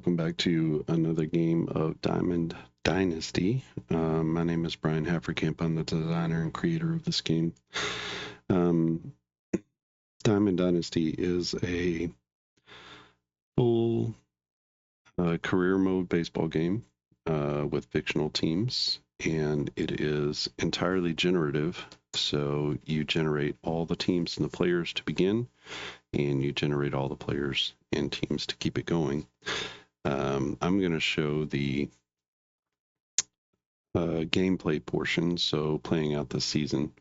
welcome back to another game of Diamond Dynasty. My name is Brian Hafferkamp. I'm the designer and creator of this game. Diamond Dynasty is a full career mode baseball game with fictional teams, and it is entirely generative. So you generate all the teams and the players to begin, and you generate all the players and teams to keep it going. I'm going to show the gameplay portion, so playing out this season.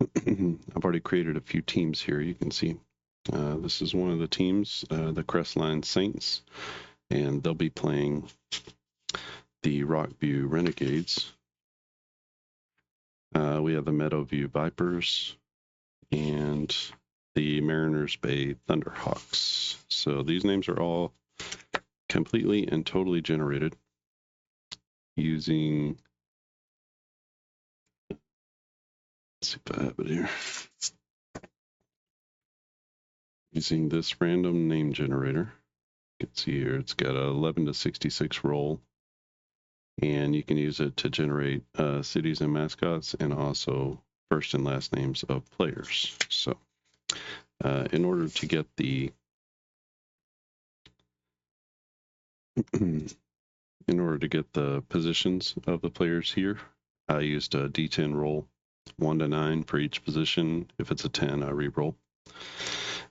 I've already created a few teams here. You can see this is one of the teams, the Crestline Saints, and they'll be playing the Rockview Renegades. We have the Meadowview Vipers and the Mariners Bay Thunderhawks. So these names are all completely and totally generated using, let's see if I have it here, using this random name generator. You can see here it's got a 11 to 66 roll, and you can use it to generate cities and mascots and also first and last names of players. So in order to get the positions of the players here, I used a D10 roll, 1 to 9 for each position. If it's a 10, I re-roll.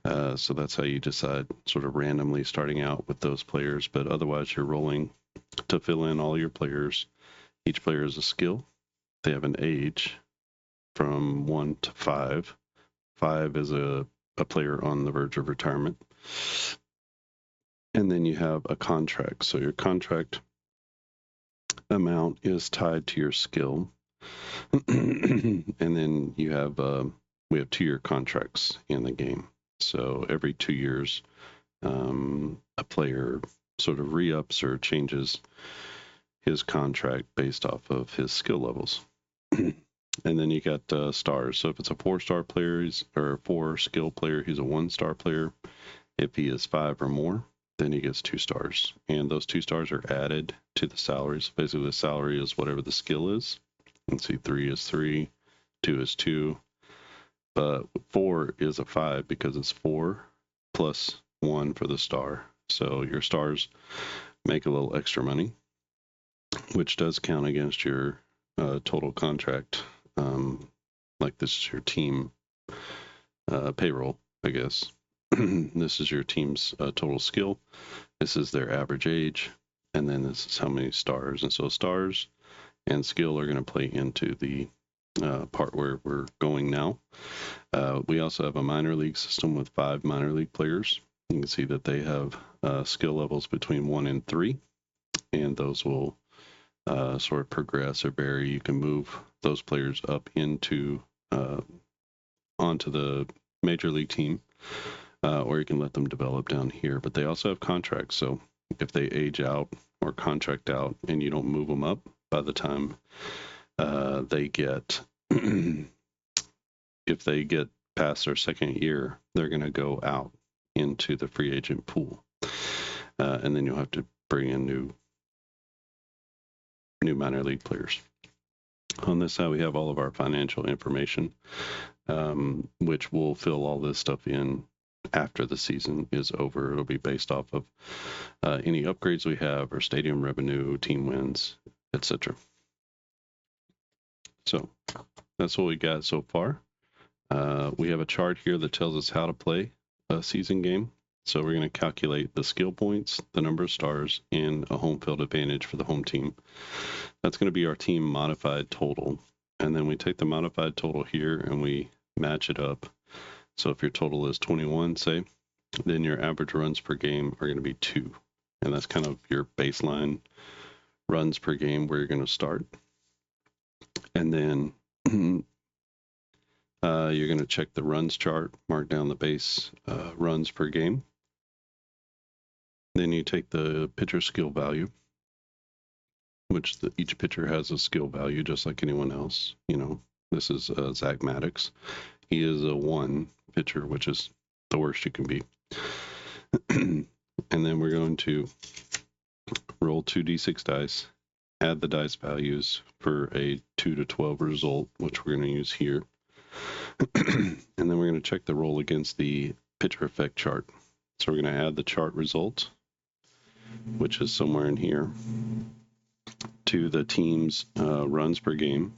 So that's how you decide, sort of randomly starting out with those players, but otherwise you're rolling to fill in all your players. Each player is a skill. They have an age from 1 to 5. 5 is a player on the verge of retirement. And then you have a contract. So your contract amount is tied to your skill. And then you have, we have 2-year contracts in the game. So every 2 years, a player sort of re-ups or changes his contract based off of his skill levels. And then you got stars. So if it's a 4-star player, or a 4-skill player, he's a 1-star player. If he is 5 or more, then he gets 2 stars. And those 2 stars are added to the salary. So basically the salary is whatever the skill is. Let's see, 3 is 3, 2 is 2. But 4 is a 5 because it's 4 plus 1 for the star. So your stars make a little extra money, which does count against your total contract. Like this is your team payroll, I guess. This is your team's total skill. This is their average age. And then this is how many stars. And so stars and skill are going to play into the part where we're going now. We also have a minor league system with 5 minor league players. You can see that they have skill levels between 1 and 3, and those will sort of progress or vary. You can move those players up into onto the major league team, or you can let them develop down here. But they also have contracts, so if they age out or contract out and you don't move them up by the time they get, if they get past their second year, they're going to go out into the free agent pool, and then you'll have to bring in new minor league players. On this side, we have all of our financial information, which will fill all this stuff in after the season is over. It'll be based off of any upgrades we have, or stadium revenue, team wins, etc. So that's what we got so far. We have a chart here that tells us how to play a season game. So we're going to calculate the skill points, the number of stars, and a home field advantage for the home team. That's going to be our team modified total. And then we take the modified total here and we match it up. So if your total is 21, say, then your average runs per game are going to be 2. And that's kind of your baseline runs per game where you're going to start. And then you're going to check the runs chart, mark down the base runs per game. Then you take the pitcher skill value, which each pitcher has a skill value just like anyone else. You know, this is Zach Maddox. He is a 1 pitcher, which is the worst you can be. And then we're going to roll 2d6 dice, add the dice values for a 2 to 12 result, which we're going to use here. And then we're going to check the roll against the pitcher effect chart. So we're going to add the chart result, which is somewhere in here, to the team's runs per game.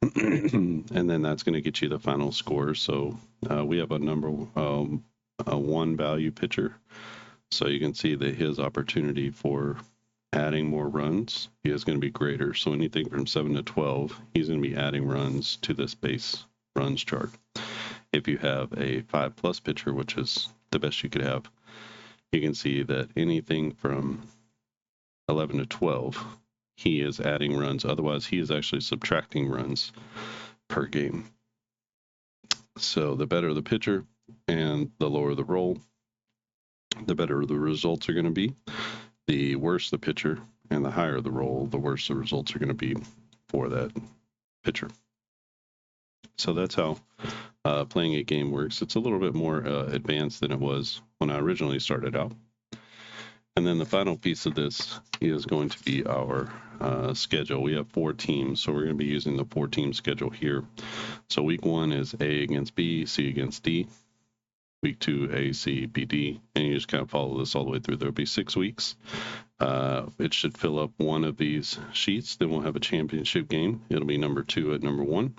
And then that's going to get you the final score. So we have a a 1 value pitcher. So you can see that his opportunity for adding more runs is going to be greater. So anything from 7 to 12, he's going to be adding runs to this base runs chart. If you have a 5+ pitcher, which is the best you could have, you can see that anything from 11 to 12, he is adding runs. Otherwise, he is actually subtracting runs per game. So the better the pitcher and the lower the roll, the better the results are going to be. The worse the pitcher and the higher the roll, the worse the results are going to be for that pitcher. So that's how playing a game works. It's a little bit more advanced than it was when I originally started out. And then the final piece of this is going to be our schedule. We have 4 teams, so we're going to be using the 4-team schedule here. So week 1 is A against B, C against D. Week 2, A, C, B, D, and you just kind of follow this all the way through. There'll be 6 weeks. It should fill up one of these sheets. Then we'll have a championship game. It'll be number 2 at number 1,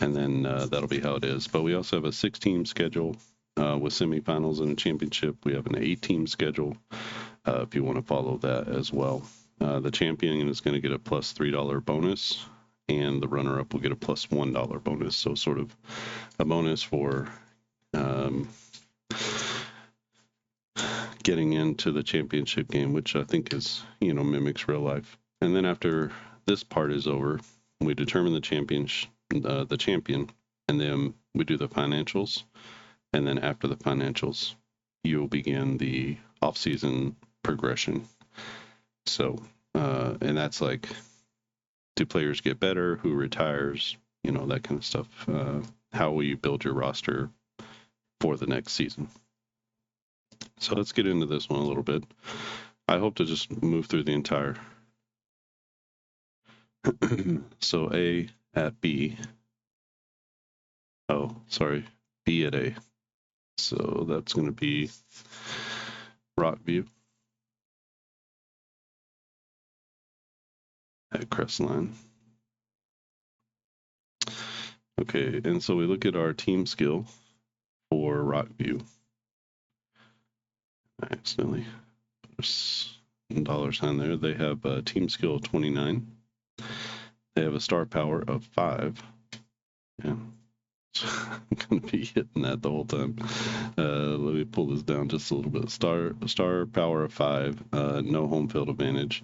and then that'll be how it is. But we also have a 6-team schedule with semifinals and a championship. We have an 8-team schedule if you want to follow that as well. The champion is going to get a plus $3 bonus, and the runner-up will get a plus $1 bonus. So sort of a bonus for getting into the championship game, which I think is, mimics real life. And then after this part is over, we determine the champion, and then we do the financials. And then after the financials, you'll begin the off-season progression. So, and that's like, do players get better? Who retires? That kind of stuff. How will you build your roster for the next season? So let's get into this one a little bit. I hope to just move through the entire. So A at B. Oh, sorry. B at A. So that's going to be Rockview at Crestline. Okay, and so we look at our team skill for Rockview. I accidentally put a $sign there. They have a team skill of 29. They have a star power of 5. Yeah. I'm going to be hitting that the whole time. Let me pull this down just a little bit. Star power of 5, no home field advantage.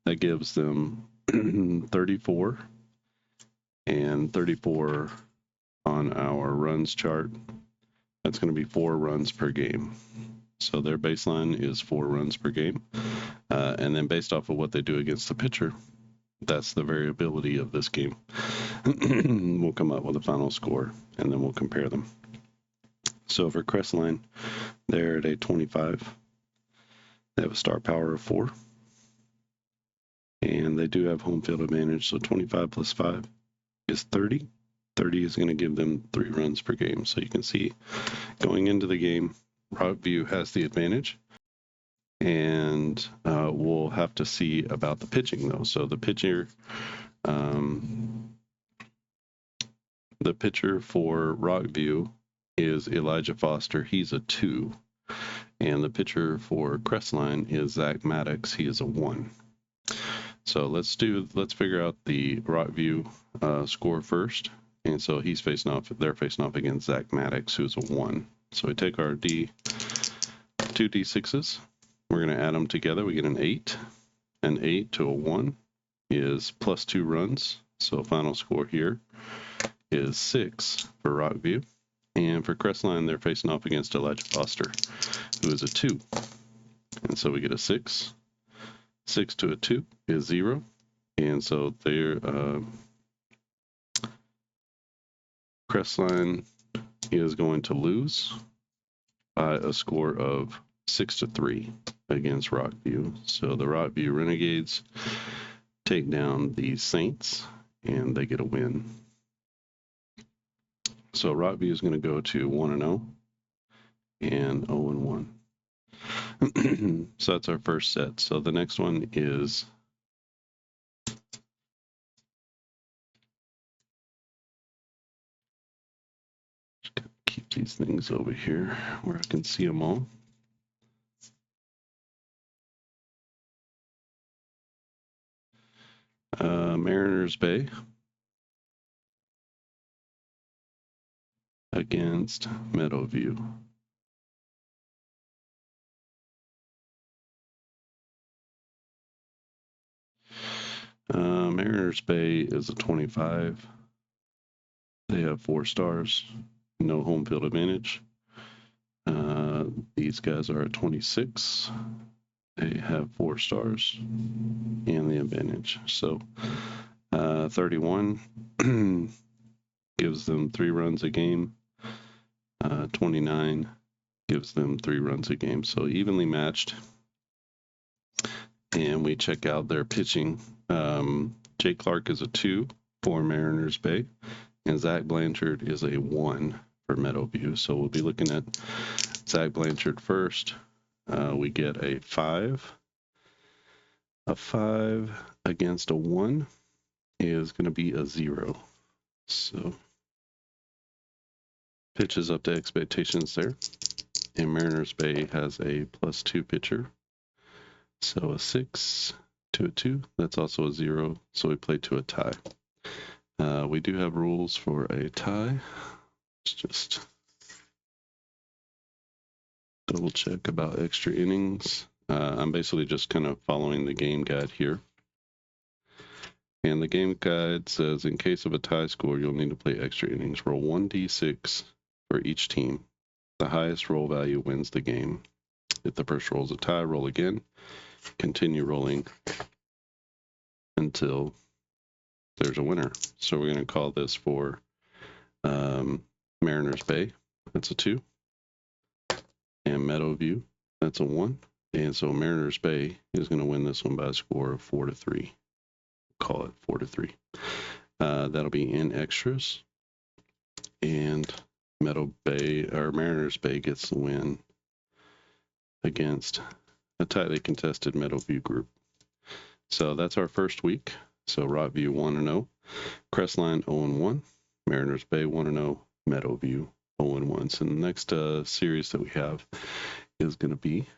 That gives them 34 and 34 on our runs chart. That's going to be 4 runs per game. So their baseline is 4 runs per game. And then based off of what they do against the pitcher, that's the variability of this game. We'll come up with a final score, and then we'll compare them. So for Crestline, they're at a 25. They have a star power of 4. And they do have home field advantage, so 25 plus 5 is 30. 30 is going to give them 3 runs per game. So you can see going into the game, Rockview has the advantage. And we'll have to see about the pitching, though. So the pitcher for Rockview is Elijah Foster. He's a 2. And the pitcher for Crestline is Zach Maddox. He is a 1. So let's figure out the Rockview score first. And so they're facing off against Zach Maddox, who's a 1. So we take our 2 D6s. We're going to add them together. We get an 8. An 8 to a 1 is plus 2 runs. So final score here is 6 for Rockview. And for Crestline, they're facing off against Elijah Foster, who is a 2. And so we get a 6. 6 to a 2 is 0. And so Crestline is going to lose by a score of 6-3 against Rockview. So the Rockview Renegades take down the Saints, and they get a win. So Rockview is going to go to 1-0 and 0-1. So that's our first set. So the next one is keep these things over here where I can see them all. Mariners Bay against Meadowview. Mariners Bay is a 25. They have 4 stars, no home field advantage. These guys are a 26. They have 4 stars and the advantage. So 31 gives them 3 runs a game. 29 gives them 3 runs a game. So evenly matched. And we check out their pitching. Jay Clark is a 2 for Mariners Bay, and Zach Blanchard is a 1 for Meadowview. So we'll be looking at Zach Blanchard first. We get a 5. A 5 against a 1 is going to be a 0. So pitches up to expectations there. And Mariners Bay has a +2 pitcher. So a 6 to a 2, that's also a 0. So we play to a tie. We do have rules for a tie. Let's just double check about extra innings. I'm basically just kind of following the game guide here. And the game guide says in case of a tie score, you'll need to play extra innings. Roll 1d6 for each team. The highest roll value wins the game. If the first roll is a tie, roll again. Continue rolling until there's a winner. So we're going to call this for Mariners Bay. That's a 2. And Meadowview, that's a 1. And so Mariners Bay is going to win this one by a score of 4-3. Call it 4-3. That'll be in extras. And Mariners Bay gets the win against a tightly contested Meadowview group. So that's our first week. So Rockview 1-0, Crestline 0-1, Mariners Bay 1-0, Meadowview 0-1. So the next series that we have is going to be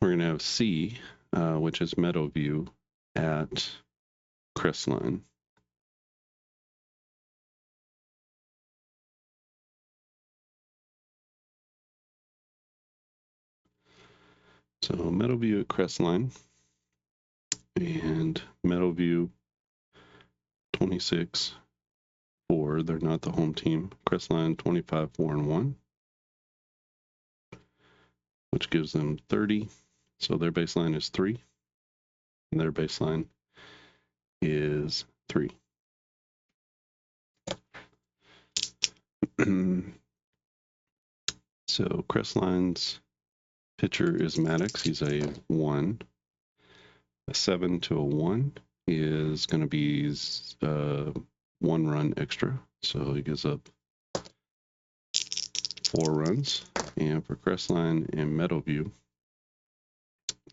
we're going to have C, which is Meadowview at Crestline. So Meadowview at Crestline, and Meadowview 26-4. They're not the home team. Crestline 25-4-1, which gives them 30. So their baseline is 3, and their baseline is 3. So Crestline's pitcher is Maddox. He's a 1. A 7 to a 1 is going to be 1 run extra. So he gives up 4 runs. And for Crestline and Meadowview,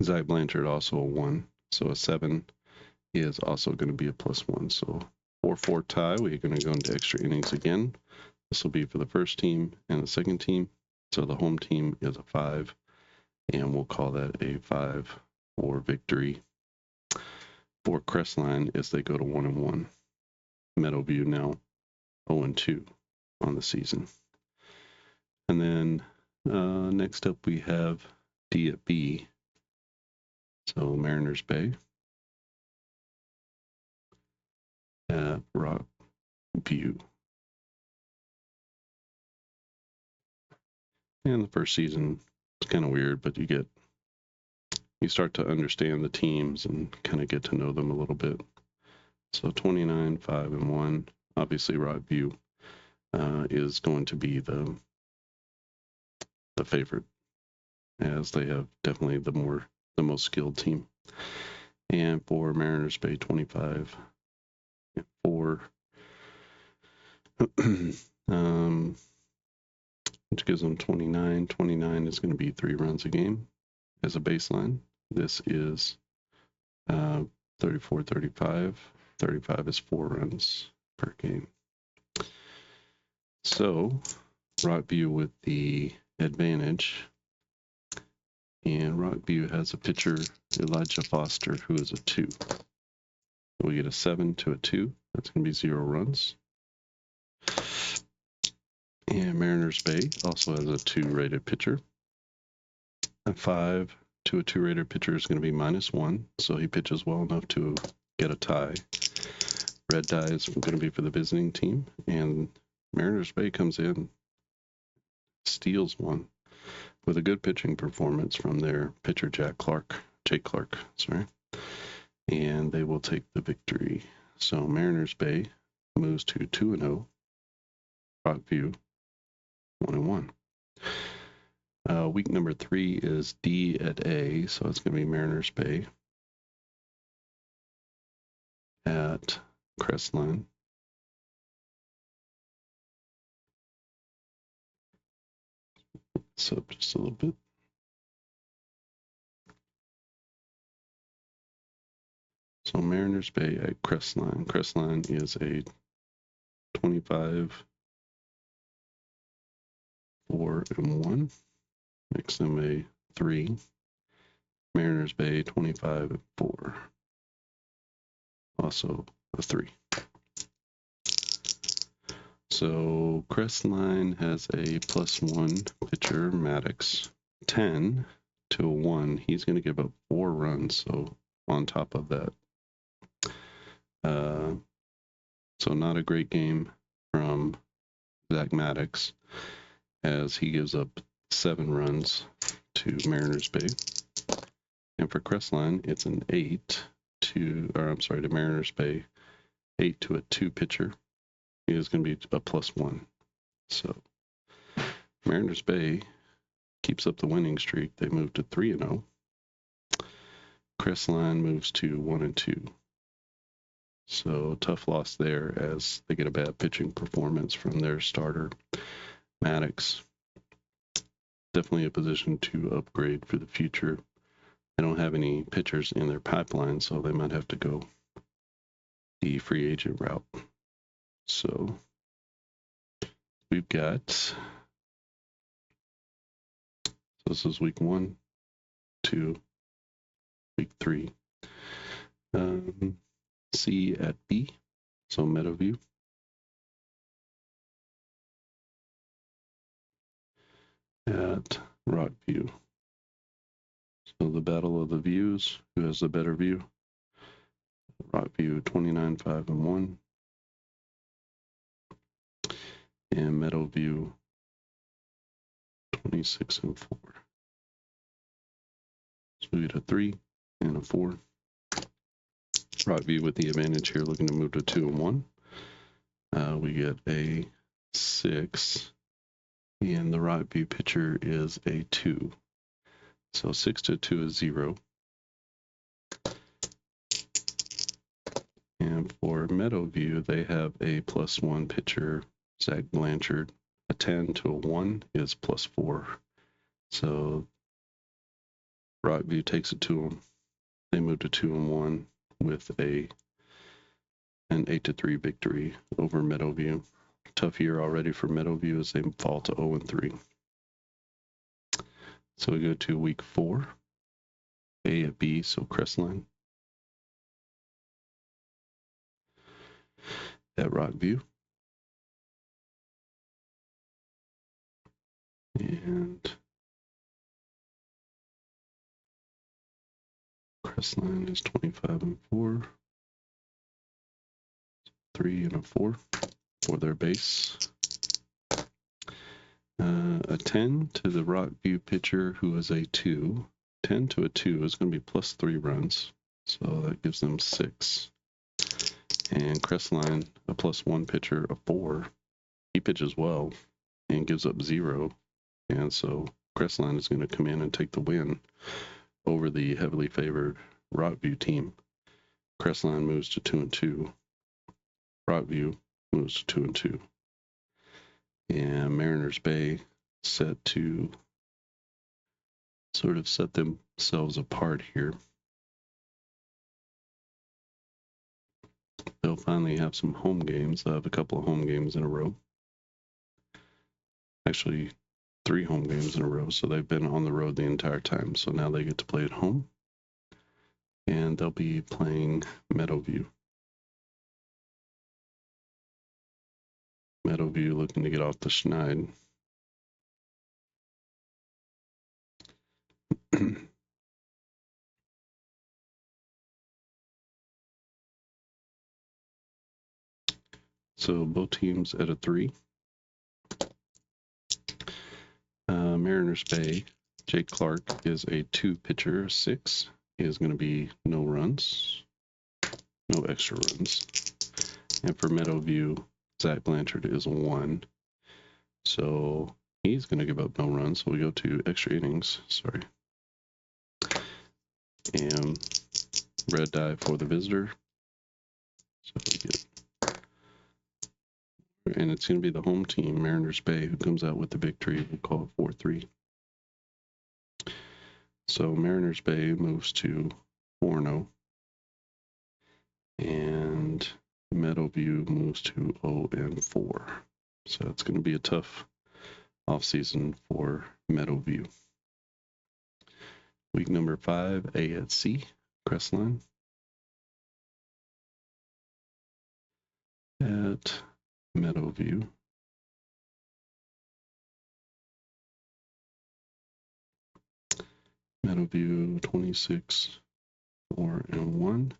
Zach Blanchard also a 1. So a 7 is also going to be a +1. So 4-4 tie. We're going to go into extra innings again. This will be for the first team and the second team. So the home team is a 5. And we'll call that a 5-4 victory for Crestline as they go to 1-1. Meadowview now 0-2 on the season. And then next up we have D at B. So Mariners Bay at Rockview. And the first season is kind of weird, but you start to understand the teams and kind of get to know them a little bit. So 29, 5, and 1. Obviously, Rockview is going to be the favorite, as they have definitely the most skilled team. And for Mariners Bay, 25 and 4. Which gives them 29. 29 is going to be 3 runs a game as a baseline. This is 34, 35. 35 is 4 runs per game. So Rockview with the advantage. And Rockview has a pitcher, Elijah Foster, who is a 2. We get a 7 to a 2. That's going to be 0 runs. And Mariners Bay also has a 2 rated pitcher. A 5 to a 2 rated pitcher is going to be -1, so he pitches well enough to get a tie. Red die is going to be for the visiting team, and Mariners Bay comes in, steals one with a good pitching performance from their pitcher Jake Clark, and they will take the victory. So Mariners Bay moves to 2-0. Rockview 1-1. Week number 3 is D at A, so it's going to be Mariners Bay at Crestline. So just a little bit. So Mariners Bay at Crestline. Crestline is a 25, 4, and 1. Makes them a 3. Mariners Bay 25 and 4. Also a 3. So Crestline has a +1 pitcher, Maddox, 10 to a 1. He's going to give up 4 runs. So on top of that, so not a great game from Zach Maddox, as he gives up 7 runs to Mariners Bay. And for Crestline, it's an 8 to Mariners Bay, 8 to a 2 pitcher. He is going to be a +1. So Mariners Bay keeps up the winning streak. They move to 3-0. Crestline moves to 1-2. So tough loss there, as they get a bad pitching performance from their starter, Maddox. Definitely a position to upgrade for the future. They don't have any pitchers in their pipeline, so they might have to go the free agent route. So we've got, so this is week 1, 2, week 3. C at B, so Meadowview. At Rockview. So the battle of the views. Who has the better view? Rockview 29, 5, and 1. And Meadowview 26 and 4. So we get a 3 and a 4. Rockview with the advantage here, looking to move to 2 and 1. We get a 6, and the Rockview pitcher is a 2. So 6 to 2 is 0. And for Meadowview, they have a +1 pitcher, Zach Blanchard. A 10 to a 1 is +4. So Rockview takes it to them. They move to 2 and 1 with an 8-3 victory over Meadowview. Tough year already for Meadowview as they fall to 0 and 3. So we go to week 4, A at B, so Crestline at Rockview. And Crestline is 25 and 4. 3 and a 4 for their base. A 10 to the Rockview pitcher, who is a 2. 10 to a 2 is going to be +3 runs. So that gives them 6. And Crestline, a +1 pitcher, a 4. He pitches well and gives up 0. And so Crestline is going to come in and take the win over the heavily favored Rockview team. Crestline moves to 2-2. Rockview moves to 2-2. And Mariners Bay set to sort of set themselves apart here. They'll finally have some home games. They'll have a couple of home games in a row. Actually, 3 home games in a row. So they've been on the road the entire time. So now they get to play at home. And they'll be playing Meadowview. Meadowview looking to get off the schneid. So both teams at a 3. Mariners Bay, Jake Clark is a 2 pitcher, 6. He is going to be no runs, no extra runs. And for Meadowview, Zach Blanchard is a 1. So he's going to give up no runs. So we go to extra innings. Sorry. And red die for the visitor. So we get, and it's going to be the home team, Mariners Bay, who comes out with the victory. We'll call it 4-3. So Mariners Bay moves to 4-0. And Meadowview moves to 0-4. So it's going to be a tough offseason for Meadowview. Week number 5, A at C, Crestline. At Meadowview. Meadowview 26-4-1.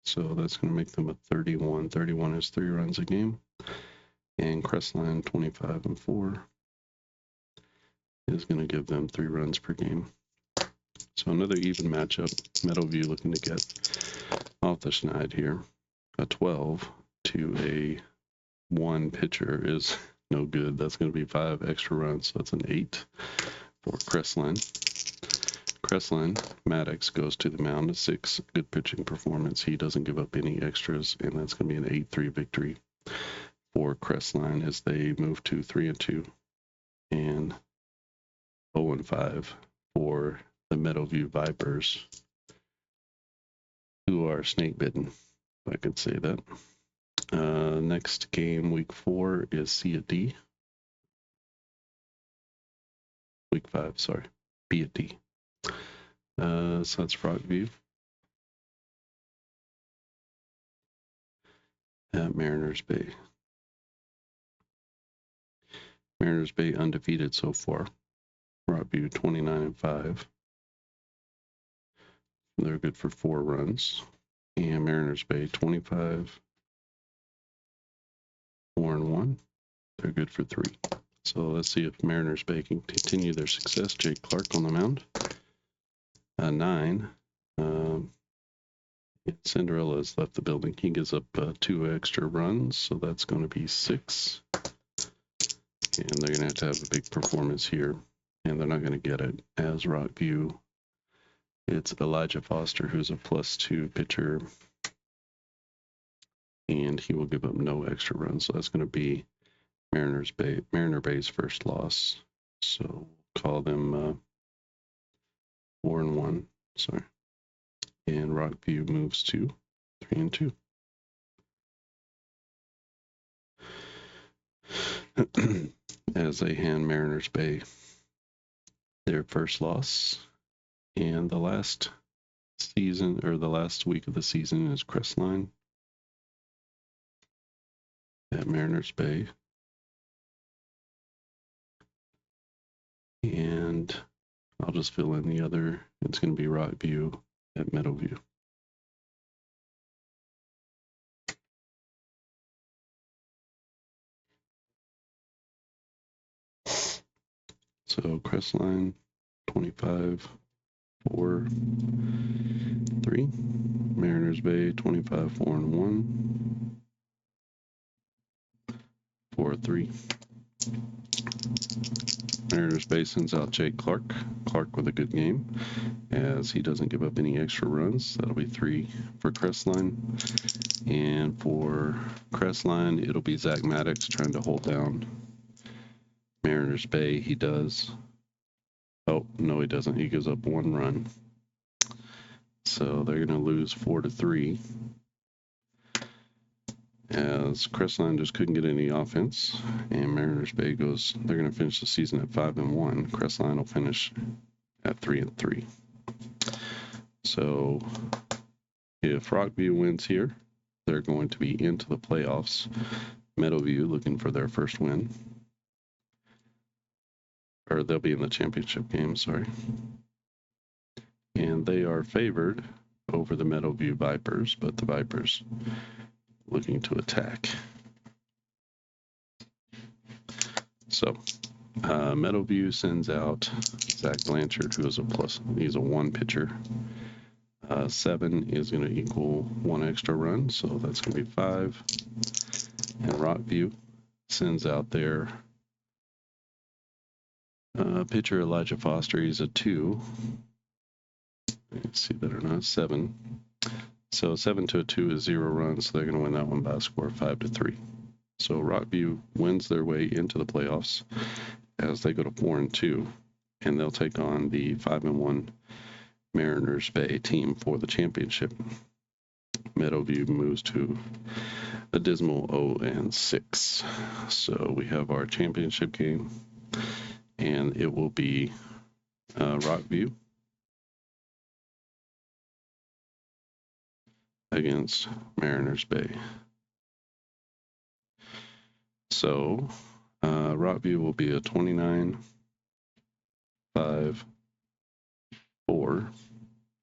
So that's going to make them a 31. 31 is 3 runs a game. And Crestline 25-4 is going to give them 3 runs per game. So another even matchup. Meadowview looking to get off the schneid here. A 12 to a 1 pitcher is no good. That's going to be 5 extra runs. So that's an 8 for Crestline. Crestline, Maddox goes to the mound, a 6, good pitching performance. He doesn't give up any extras, and that's going to be an 8-3 victory for Crestline as they move to 3-2 and 0-5 for the Meadowview Vipers, who are snake bitten, if I could say that. Next game, week 4, is C at D. Week 5, sorry, B at D. So that's Rockview at Mariners Bay. Mariners Bay undefeated so far. Rockview 29-5. They're good for 4 runs. And Mariners Bay 25-4-1. They're good for 3. So let's see if Mariners Bay can continue their success. Jake Clark on the mound. 9. Cinderella has left the building. He gives up 2 extra runs, so that's going to be 6. And they're going to have a big performance here, and they're not going to get it. As Rockview, it's Elijah Foster, who's a +2 pitcher, and he will give up no extra runs. So that's going to be Mariner Bay's first loss. So we'll call them 4-1. Sorry. And Rockview moves to 3-2. As they hand Mariners Bay their first loss. And the last season, or the last week of the season, is Crestline at Mariners Bay. And I'll just fill in the other. It's going to be Rockview at Meadowview. So Crestline 25-4-3. Mariners Bay 25-4-1. 4-3. Mariners Bay sends out Jake Clark. Clark with a good game, as he doesn't give up any extra runs. That'll be 3 for Crestline. And for Crestline, it'll be Zach Maddox trying to hold down Mariners Bay. He does. Oh, no, he doesn't. He gives up 1 run. So they're going to lose 4-3. As Crestline just couldn't get any offense, and Mariners Bay goes, they're going to finish the season at 5-1. Crestline will finish at 3-3. So if Rockview wins here, they're going to be into the playoffs. Meadowview looking for their first win. Or they'll be in the championship game, sorry. And they are favored over the Meadowview Vipers, but the Vipers looking to attack. So Meadowview sends out Zach Blanchard, who is a plus. He's a 1 pitcher. 7 is going to equal 1 extra run, so that's going to be 5. And Rockview sends out their pitcher Elijah Foster. He's a 2. Let's see that or not. 7. So 7 to a 2 is 0 runs, so they're going to win that one by a score of 5-3. So Rockview wins their way into the playoffs as they go to 4-2, and they'll take on the 5-1 Mariners Bay team for the championship. Meadowview moves to a dismal 0-6. So we have our championship game, and it will be Rockview against Mariners Bay. So Rockview will be a 29-5-4.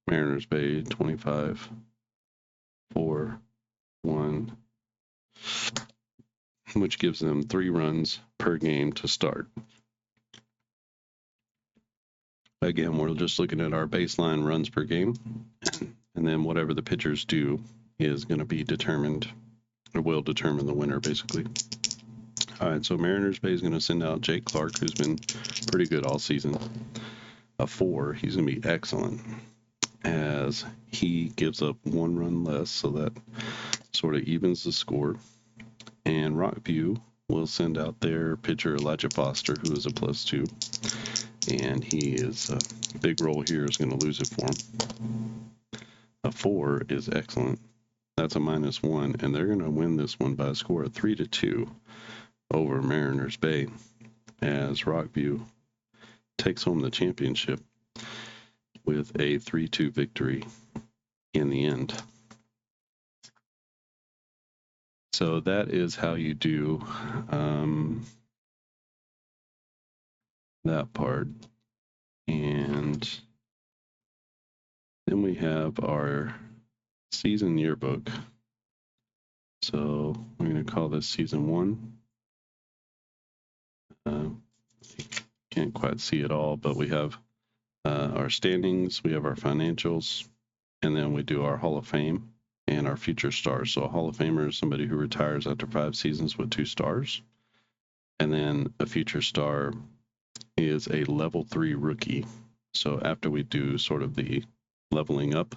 Mariners Bay 25-4-1, which gives them 3 runs per game to start. Again, we're just looking at our baseline runs per game, and then whatever the pitchers do is going to be determined, or will determine the winner, basically. All right, so Mariners Bay is going to send out Jake Clark, who's been pretty good all season. A 4, he's going to be excellent, as he gives up 1 run less, so that sort of evens the score. And Rockview will send out their pitcher Elijah Foster, who is a +2, and he is a big roll here, is going to lose it for him. A 4 is excellent. That's a -1, and they're going to win this one by a score of 3-2 over Mariners Bay, as Rockview takes home the championship with a 3-2 victory in the end. So that is how you do that part. And then we have our season yearbook. So we're going to call this season 1. Can't quite see it all, but we have our standings, we have our financials, and then we do our Hall of Fame and our future stars. So a Hall of Famer is somebody who retires after 5 seasons with 2 stars. And then a future star is a level 3 rookie. So after we do sort of the leveling up,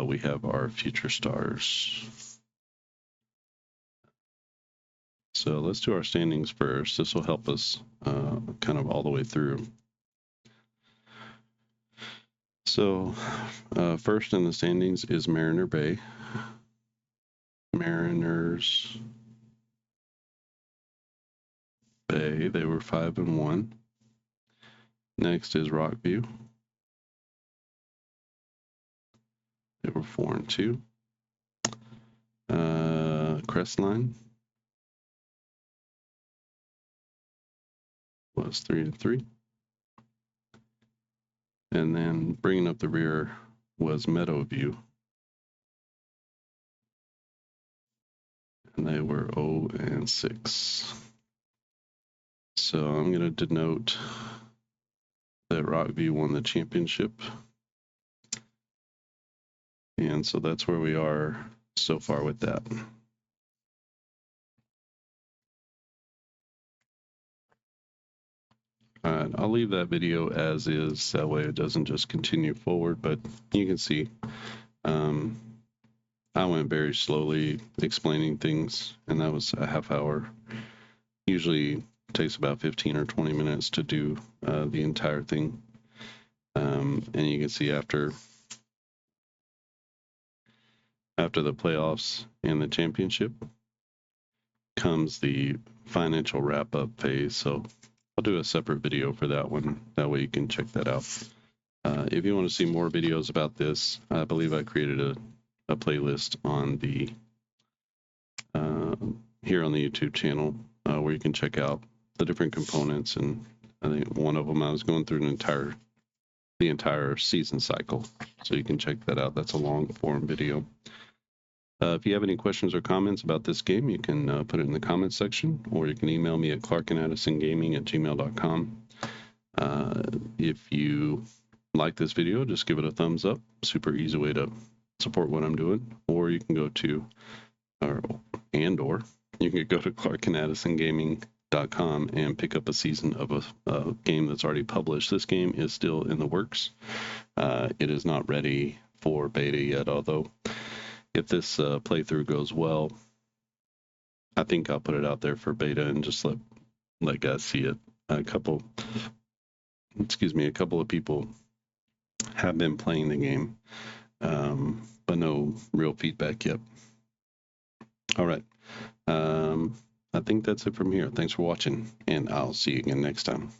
we have our future stars. So let's do our standings first. This will help us kind of all the way through. So first in the standings is Mariner Bay. Mariners Bay, they were 5-1. Next is Rockview. They were 4-2. Crestline was 3-3. And then bringing up the rear was Meadowview. And they were 0-6. So I'm going to denote that Rockview won the championship. And so that's where we are so far with that. All right, I'll leave that video as is. That way it doesn't just continue forward, but you can see I went very slowly explaining things, and that was a half hour. Usually takes about 15 or 20 minutes to do the entire thing. And you can see after the playoffs and the championship comes the financial wrap-up phase. So I'll do a separate video for that one. That way you can check that out. If you want to see more videos about this, I believe I created a playlist on the here on the YouTube channel where you can check out the different components. And I think one of them I was going through the entire season cycle, so you can check that out. That's a long form video. If you have any questions or comments about this game, you can put it in the comments section, or you can email me at clarkandaddisongaming@gmail.com. If you like this video, just give it a thumbs up. Super easy way to support what I'm doing. Or you can go to you can go to clarkandaddisongaming.com and pick up a season of a game that's already published. This game is still in the works. It is not ready for beta yet, although if this playthrough goes well, I think I'll put it out there for beta and just let guys see it. A couple of people have been playing the game, but no real feedback yet. All right. I think that's it from here. Thanks for watching, and I'll see you again next time.